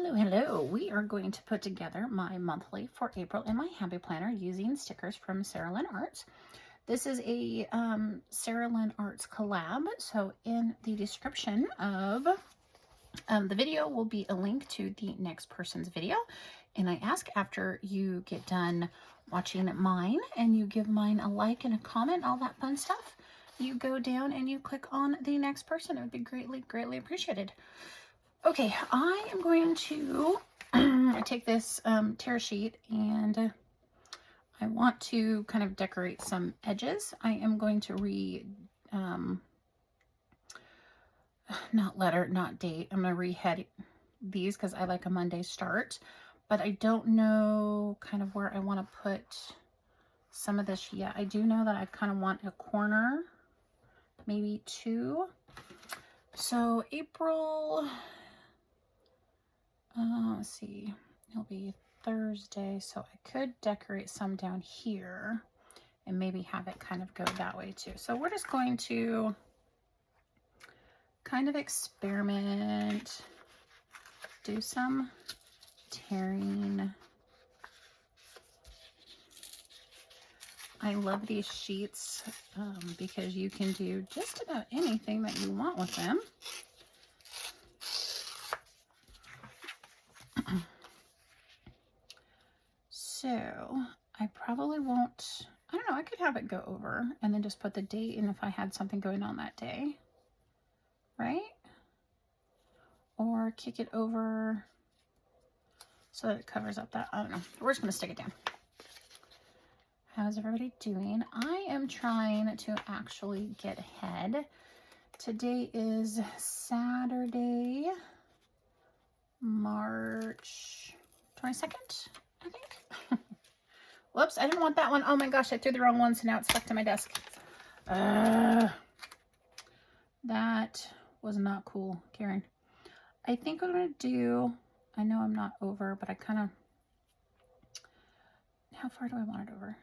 Hello, hello. We are going to put together my monthly for April in my Happy Planner using stickers from Serilyn Arts. This is a Serilyn Arts collab, so in the description of the video will be a link to the next person's video. And I ask after you get done watching mine and you give mine a like and a comment, all that fun stuff, you go down and you click on the next person. It would be greatly, greatly appreciated. Okay, I am going to take this tear sheet and I want to kind of decorate some edges. I am going to not date. I'm going to rehead these because I like a Monday start, but I don't know kind of where I want to put some of this yet. I do know that I kind of want a corner, maybe two. So April... let's see, it'll be Thursday, so I could decorate some down here and maybe have it kind of go that way too. So we're just going to kind of experiment, do some tearing. I love these sheets because you can do just about anything that you want with them. So I probably won't, I don't know, I could have it go over and then just put the date in if I had something going on that day, right? Or kick it over so that it covers up that, I don't know. We're just gonna stick it down. How's everybody doing? I am trying to actually get ahead. Today is Saturday, March 22nd, I think. Whoops, I didn't want that one. Oh my gosh, I threw the wrong one, so now it's stuck to my desk. That was not cool, Karen. I think what I'm going to do, I know I'm not over, but I kind of, how far do I want it over?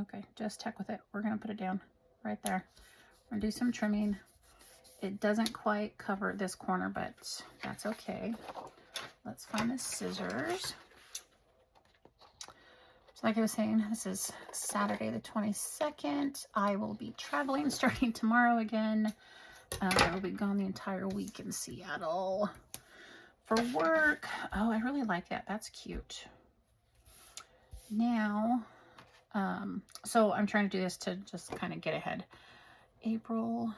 Okay, just heck with it. We're going to put it down right there. I'm going to do some trimming. It doesn't quite cover this corner, but that's okay. Let's find the scissors. So like I was saying, this is Saturday the 22nd. I will be traveling starting tomorrow again. I will be gone the entire week in Seattle for work. Oh, I really like that. That's cute. Now, so I'm trying to do this to just kind of get ahead. April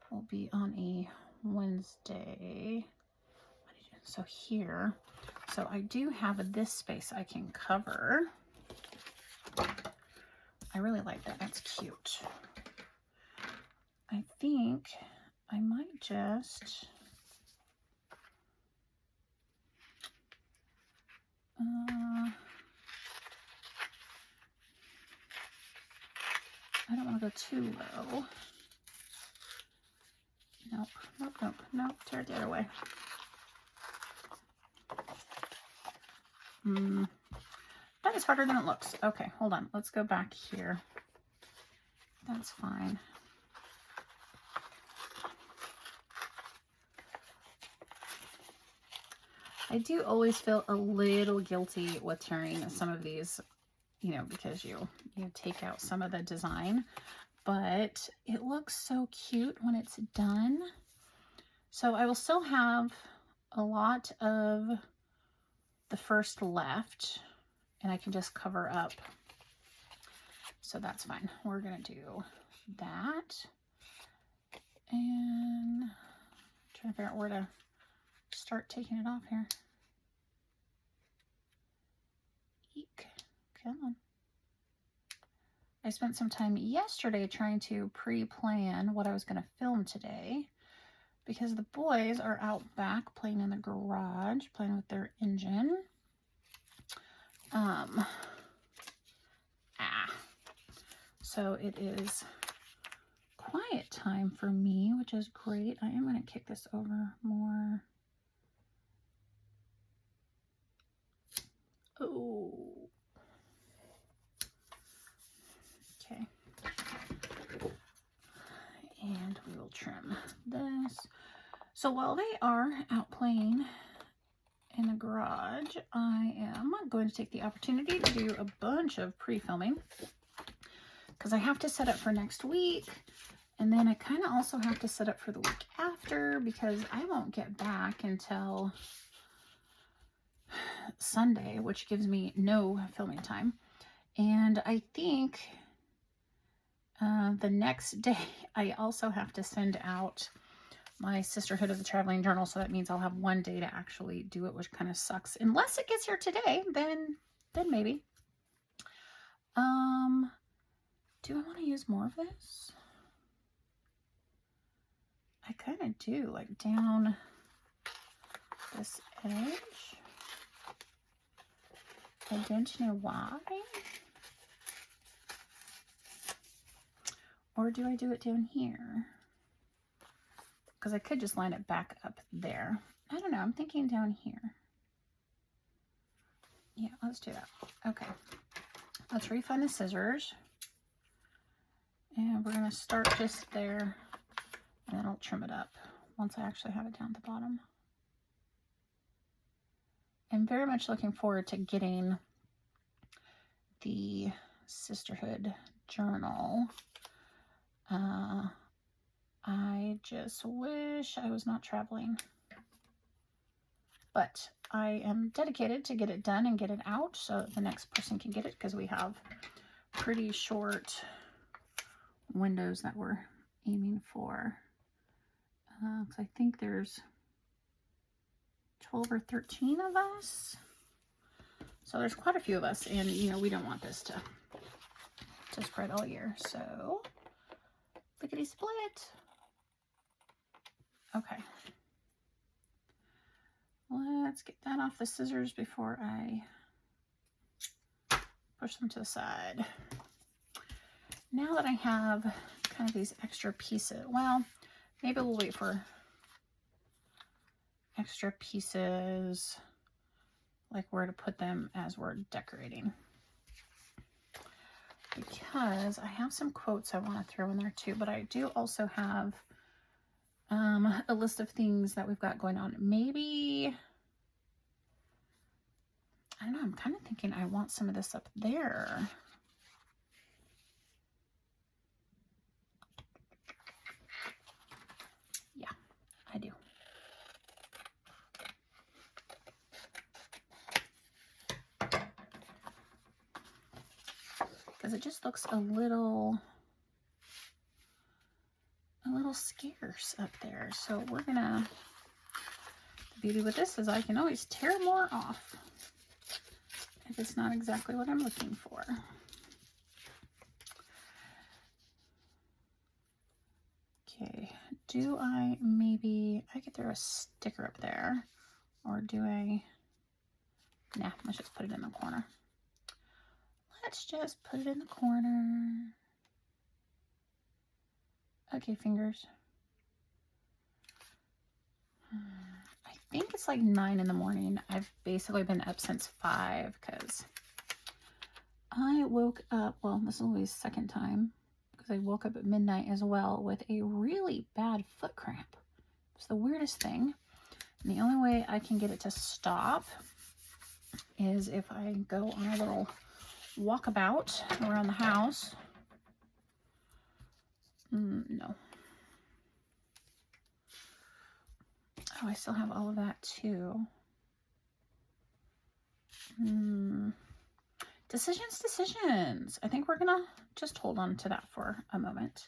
will be on a Wednesday. So here, so I do have this space I can cover. I really like that. That's cute. I think I might just I don't want to go too low. Nope, nope, nope, nope. Tear it the other way. That is harder than it looks. Okay, hold on. Let's go back here. That's fine. I do always feel a little guilty with tearing some of these, you know, because you take out some of the design, but it looks so cute when it's done. So I will still have a lot of the first left and I can just cover up. So that's fine. We're gonna do that. And I'm trying to figure out where to start taking it off here. Eek. Come on. I spent some time yesterday trying to pre-plan what I was going to film today because the boys are out back playing in the garage, playing with their engine. So it is quiet time for me, which is great. I am going to kick this over more. Oh. Okay. And we will trim this. So while they are out playing in the garage, I am going to take the opportunity to do a bunch of pre-filming because I have to set up for next week, and then I kind of also have to set up for the week after because I won't get back until Sunday, which gives me no filming time. And I think the next day I also have to send out my Sisterhood of the Traveling Journal, so that means I'll have one day to actually do it, which kind of sucks. Unless it gets here today, then maybe. Do I want to use more of this? I kind of do, like down this edge. I don't know why. Or do I do it down here? Because I could just line it back up there. I don't know, I'm thinking down here. Yeah, let's do that. Okay, let's refine the scissors. And we're going to start just there, and then I'll trim it up once I actually have it down at the bottom. I'm very much looking forward to getting the Sisterhood journal. I just wish I was not traveling. But I am dedicated to get it done and get it out so that the next person can get it, because we have pretty short windows that we're aiming for. Because I think there's 12 or 13 of us. So there's quite a few of us, and you know, we don't want this to spread all year. So lickety split. Okay. Let's get that off the scissors before I push them to the side. Now that I have kind of these extra pieces, well, maybe we'll wait for extra pieces, like where to put them as we're decorating. Because I have some quotes I want to throw in there too, but I do also have a list of things that we've got going on. Maybe, I don't know, I'm kind of thinking I want some of this up there. Yeah, I do. Because it just looks a little scarce up there. So we're gonna, the beauty with this is I can always tear more off if it's not exactly what I'm looking for. Okay, do I could throw a sticker up there, or do I, nah, let's just put it in the corner. Let's just put it in the corner. Okay, fingers. I think it's like 9 in the morning. I've basically been up since 5 because I woke up, well, this is only the second time, because I woke up at midnight as well with a really bad foot cramp. It's the weirdest thing. And the only way I can get it to stop is if I go on a little walkabout around the house. No. Oh, I still have all of that too. Decisions. I think we're gonna just hold on to that for a moment.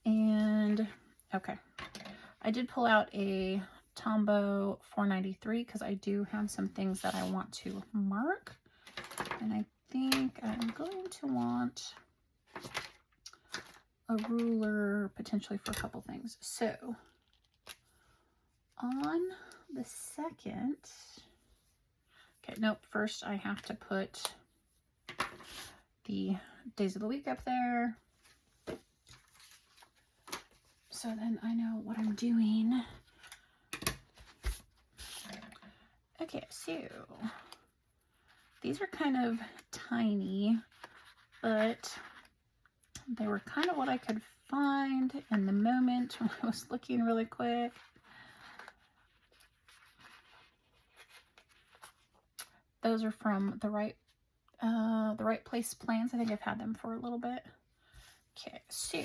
And okay, I did pull out a Tombow 493 because I do have some things that I want to mark, and I think I'm going to want a ruler potentially for a couple things. So on the second, okay, nope, first I have to put the days of the week up there, so then I know what I'm doing. Okay, so these are kind of tiny, but they were kind of what I could find in the moment when I was looking really quick. Those are from the Right Place plans. I think I've had them for a little bit. Okay, so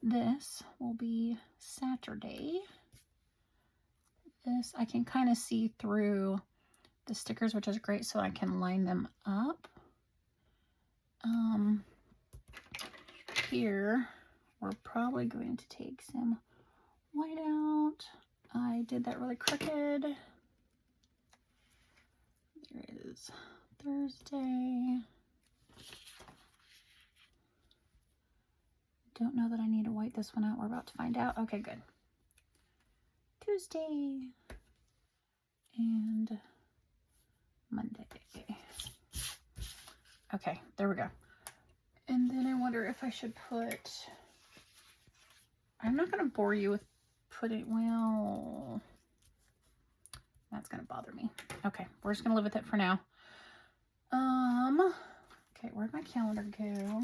this will be Saturday. This, I can kind of see through the stickers, which is great, so I can line them up. Here, we're probably going to take some white out. I did that really crooked. There is Thursday. Don't know that I need to white this one out. We're about to find out. Okay, good. Tuesday and Monday. Okay, there we go. And then I wonder if I should put, I'm not going to bore you with putting, well, that's going to bother me. Okay, we're just going to live with it for now. Okay, where'd my calendar go?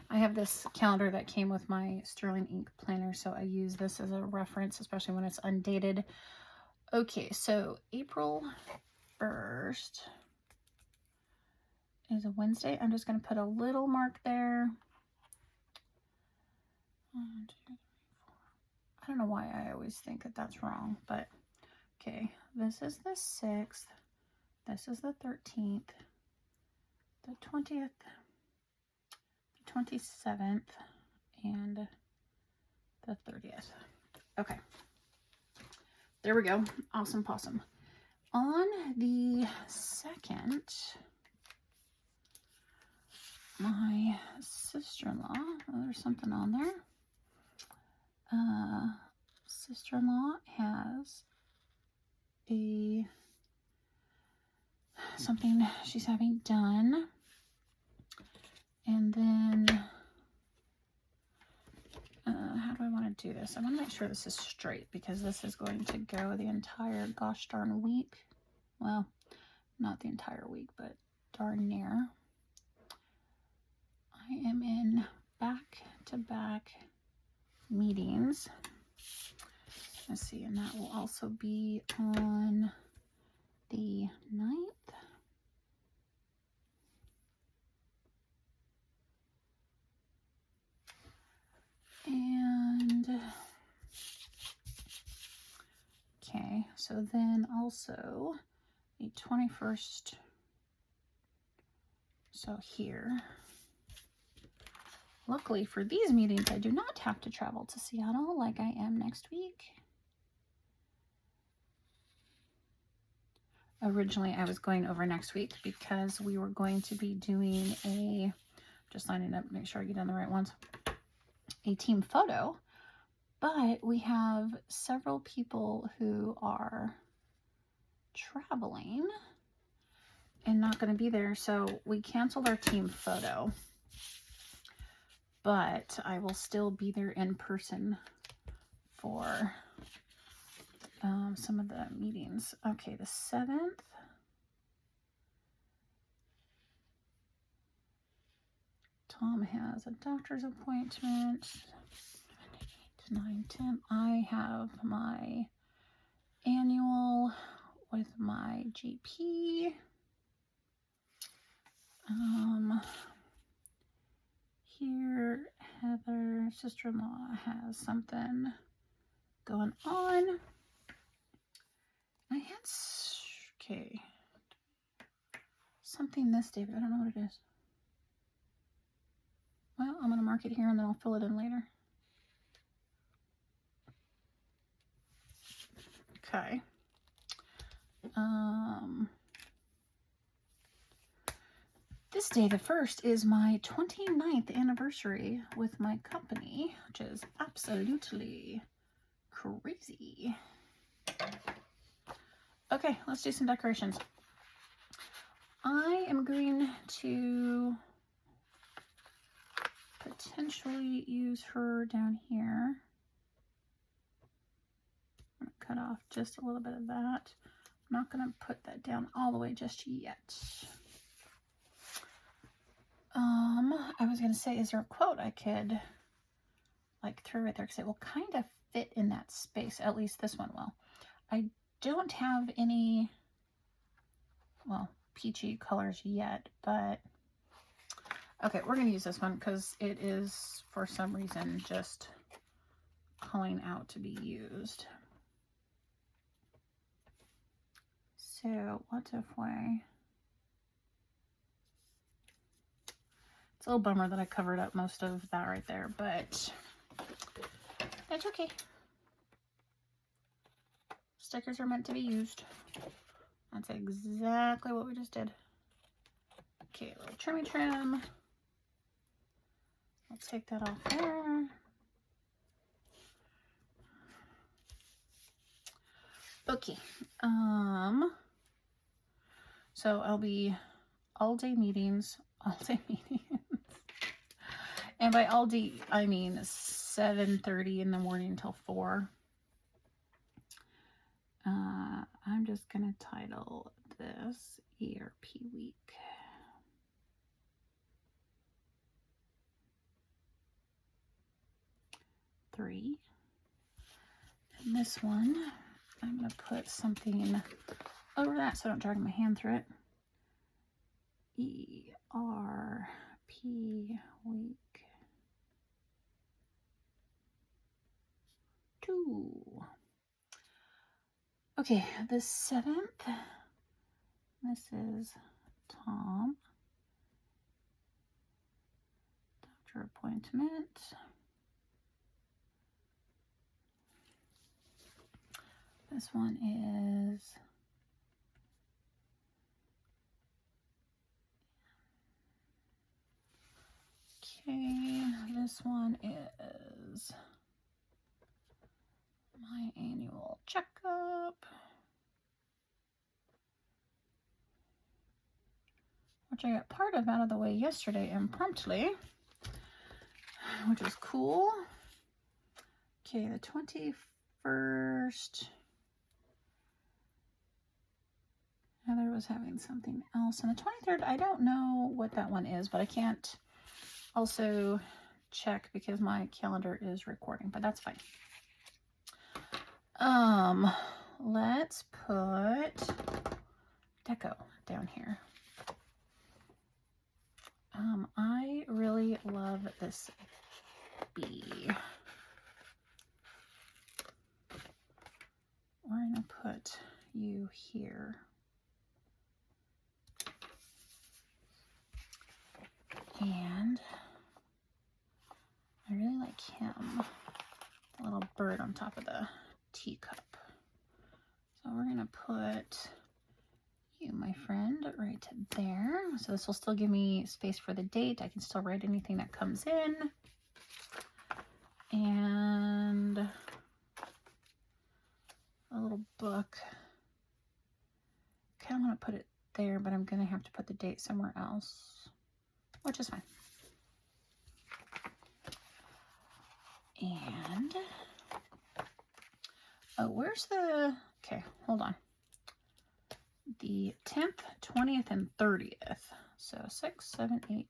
I have this calendar that came with my Sterling ink planner, so I use this as a reference, especially when it's undated. Okay, so April 1st is a Wednesday. I'm just going to put a little mark there. 1, 2, 3, 4. I don't know why I always think that that's wrong, but okay. This is the 6th. This is the 13th, the 20th, the 27th, and the 30th. Okay. There we go. Awesome possum. On the 2nd, my sister-in-law, oh, there's something on there. Sister-in-law has something she's having done. And then, how do I want to do this? I want to make sure this is straight because this is going to go the entire gosh darn week. Well, not the entire week, but darn near. I am in back-to-back meetings. Let's see, and that will also be on the 9th. And, okay, so then also the 21st, so here. Luckily for these meetings, I do not have to travel to Seattle like I am next week. Originally, I was going over next week because we were going to be doing a, just lining up, make sure I get on the right ones, a team photo. But we have several people who are traveling and not going to be there, so we canceled our team photo. But I will still be there in person for some of the meetings. Okay, the 7th. Tom has a doctor's appointment. 8, 9, 10. I have my annual with my GP. Here, Heather, sister-in-law, has something going on. I had, okay, something this day, but I don't know what it is. Well, I'm going to mark it here and then I'll fill it in later. Okay. This day, the 1st, is my 29th anniversary with my company, which is absolutely crazy. Okay, let's do some decorations. I am going to potentially use her down here. I'm going to cut off just a little bit of that. I'm not going to put that down all the way just yet. I was going to say, is there a quote I could like throw right there? Because it will kind of fit in that space. At least this one will. I don't have any well, peachy colors yet, but okay, we're going to use this one because it is, for some reason, just calling out to be used. So what if we... It's a little bummer that I covered up most of that right there, but that's okay. Stickers are meant to be used. That's exactly what we just did. Okay, a little trimmy trim. I'll take that off there. Okay. So I'll be all day meetings. And by all day, I mean 7:30 in the morning until 4. I'm just going to title this ERP week. And this one, I'm going to put something over that so I don't drag my hand through it. ERP week 2. Okay, the 7th, this is Tom. Doctor appointment. This one is okay. This one is my annual checkup, which I got part of out of the way yesterday impromptu, which was cool. Okay, the 21st. Heather was having something else. And the 23rd, I don't know what that one is, but I can't also check because my calendar is recording, but that's fine. Let's put deco down here. I really love this bee. We're gonna put you here. And I really like him, the little bird on top of the teacup. So we're gonna put you, my friend, right there. So this will still give me space for the date. I can still write anything that comes in. And a little book. I kind of want to put it there, but I'm gonna have to put the date somewhere else, which is fine. And oh, where's the, okay, hold on. The 10th, 20th, and 30th. So 6, 7, 8, 9.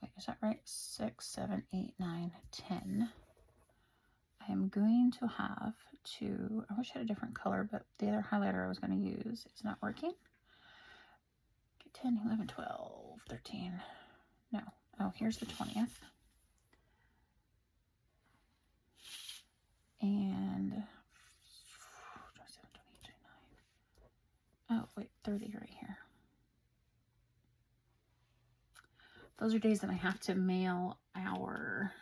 Wait, is that right? 6, 7, 8, 9, 10. I am going to have to, I wish I had a different color, but the other highlighter I was going to use is not working. 10, 11, 12, 13. No. Oh, here's the 20th. And 27, 28, 29. Oh, wait, 30 right here. Those are days that I have to mail our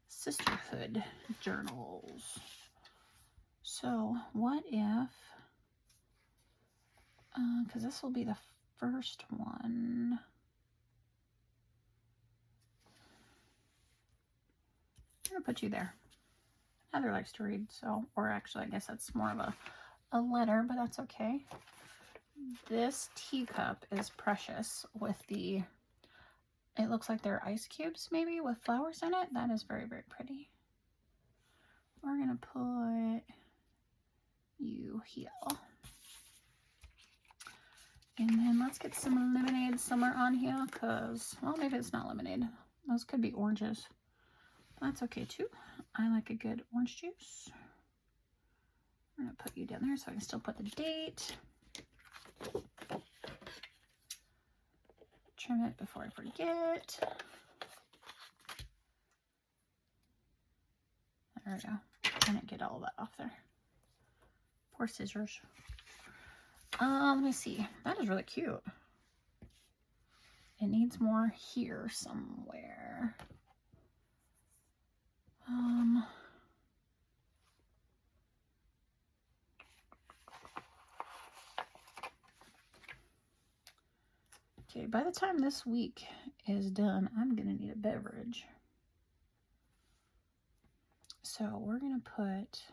sisterhood journals. So what if, because this will be the first one. I'm gonna put you there. Heather likes to read, so, or actually I guess that's more of a letter, but that's okay. This teacup is precious with the, it looks like they're ice cubes maybe with flowers in it. That is very, very pretty. We're gonna put you here. And then let's get some lemonade somewhere on here because, well, maybe it's not lemonade. Those could be oranges. That's okay too. I like a good orange juice. I'm gonna put you down there so I can still put the date. Trim it before I forget. There we go. I didn't get all of that off there. Poor scissors. Let me see. That is really cute. It needs more here somewhere. Okay, by the time this week is done, I'm gonna need a beverage. So we're gonna put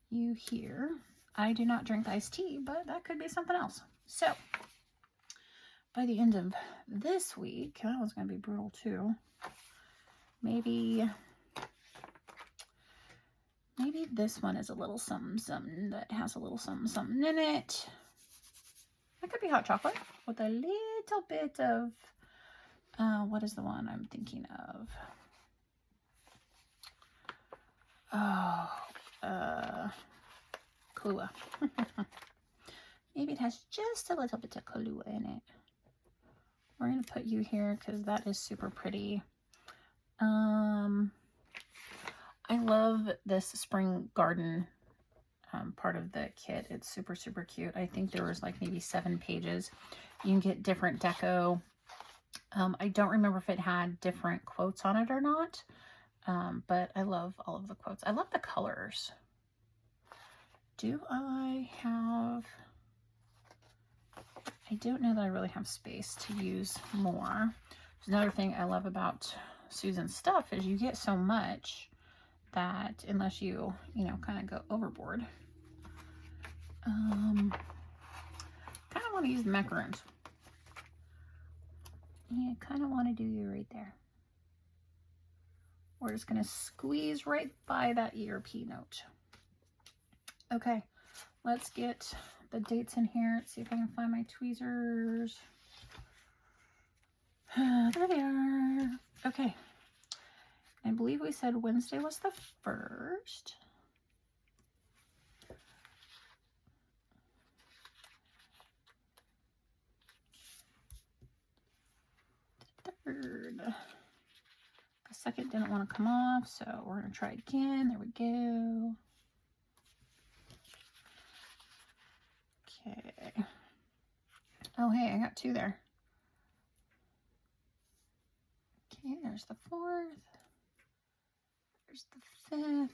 you here. I do not drink iced tea, but that could be something else. So by the end of this week, that was gonna be brutal too. Maybe this one is a little something that has a little something in it. That could be hot chocolate with a little bit of, what is the one I'm thinking of? Oh, Kahlua. Maybe it has just a little bit of Kahlua in it. We're going to put you here because that is super pretty. I love this spring garden part of the kit. It's super, super cute. I think there was like maybe 7 pages. You can get different deco. I don't remember if it had different quotes on it or not, but I love all of the quotes. I love the colors. Do I have... I don't know that I really have space to use more. There's another thing I love about Susan's stuff is you get so much that unless you know, kind of go overboard. Kind of want to use the macaroons. Yeah, kind of want to do you right there. We're just going to squeeze right by that ERP note. Okay, let's get the dates in here. Let's see if I can find my tweezers. There they are. Okay. I believe we said Wednesday was the 1st. The 3rd. The 2nd didn't want to come off, so we're going to try again. There we go. Okay. Oh, hey, I got 2 there. Okay, there's the 4th. There's the 5th.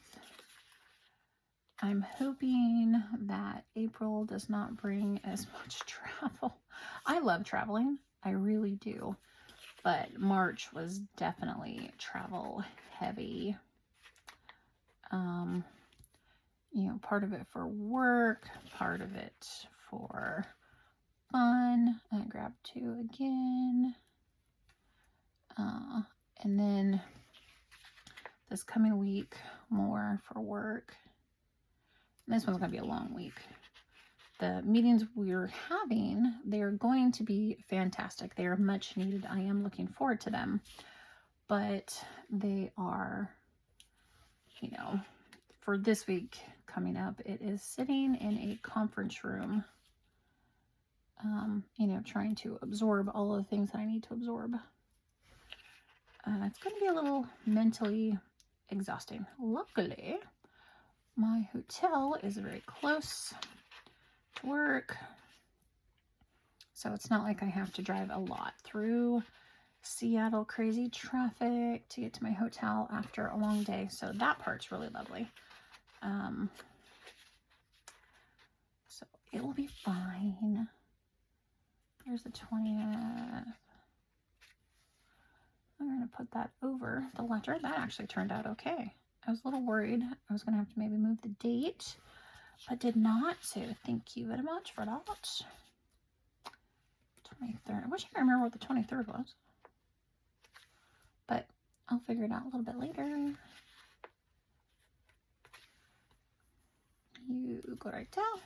I'm hoping that April does not bring as much travel. I love traveling. I really do. But March was definitely travel heavy. You know, part of it for work, part of it for fun. I grabbed 2 again. And then this coming week, more for work. And this one's going to be a long week. The meetings we're having, they're going to be fantastic. They are much needed. I am looking forward to them. But they are, you know, for this week coming up, it is sitting in a conference room, you know, trying to absorb all of the things that I need to absorb. It's going to be a little mentally exhausting. Luckily, my hotel is very close to work, so it's not like I have to drive a lot through Seattle crazy traffic to get to my hotel after a long day, so that part's really lovely. So it'll be fine. There's the 20th. I'm going to put that over the letter. That actually turned out okay. I was a little worried I was going to have to maybe move the date, but did not. So thank you very much for that. 23rd. I wish I could remember what the 23rd was, but I'll figure it out a little bit later. You go right down.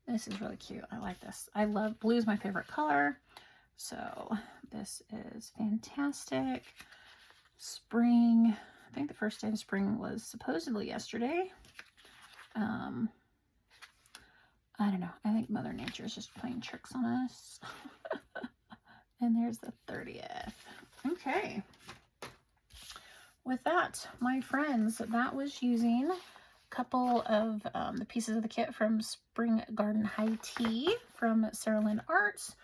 This is really cute. I like this. I love blue is my favorite color. So this is fantastic. Spring. I think the first day of spring was supposedly yesterday. I don't know. I think Mother Nature is just playing tricks on us. And there's the 30th. Okay. With that, my friends, that was using a couple of the pieces of the kit from Spring Garden High Tea from Serilyn Arts.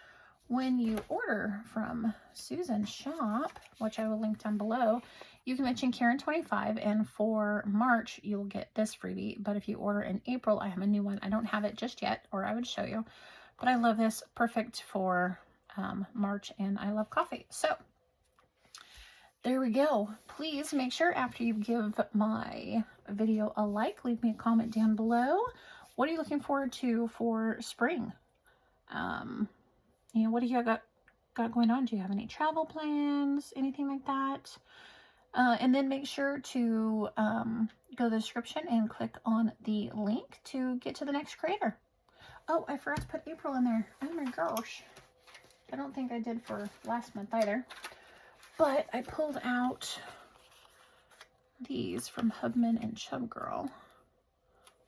When you order from Susan's shop, which I will link down below, you can mention Karen25, and for March, you'll get this freebie. But if you order in April, I have a new one. I don't have it just yet, or I would show you. But I love this. Perfect for March, and I love coffee. So there we go. Please make sure after you give my video a like, leave me a comment down below. What are you looking forward to for spring? You know, what do you got going on? Do you have any travel plans? Anything like that? And then make sure to go to the description and click on the link to get to the next creator. Oh, I forgot to put April in there. Oh my gosh. I don't think I did for last month either. But I pulled out these from Hubman and Chub Girl,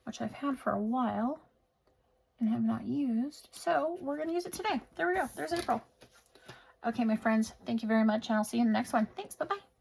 which I've had for a while and have not used. So we're going to use it today. There we go. There's April. Okay, my friends, thank you very much, and I'll see you in the next one. Thanks. Bye-bye.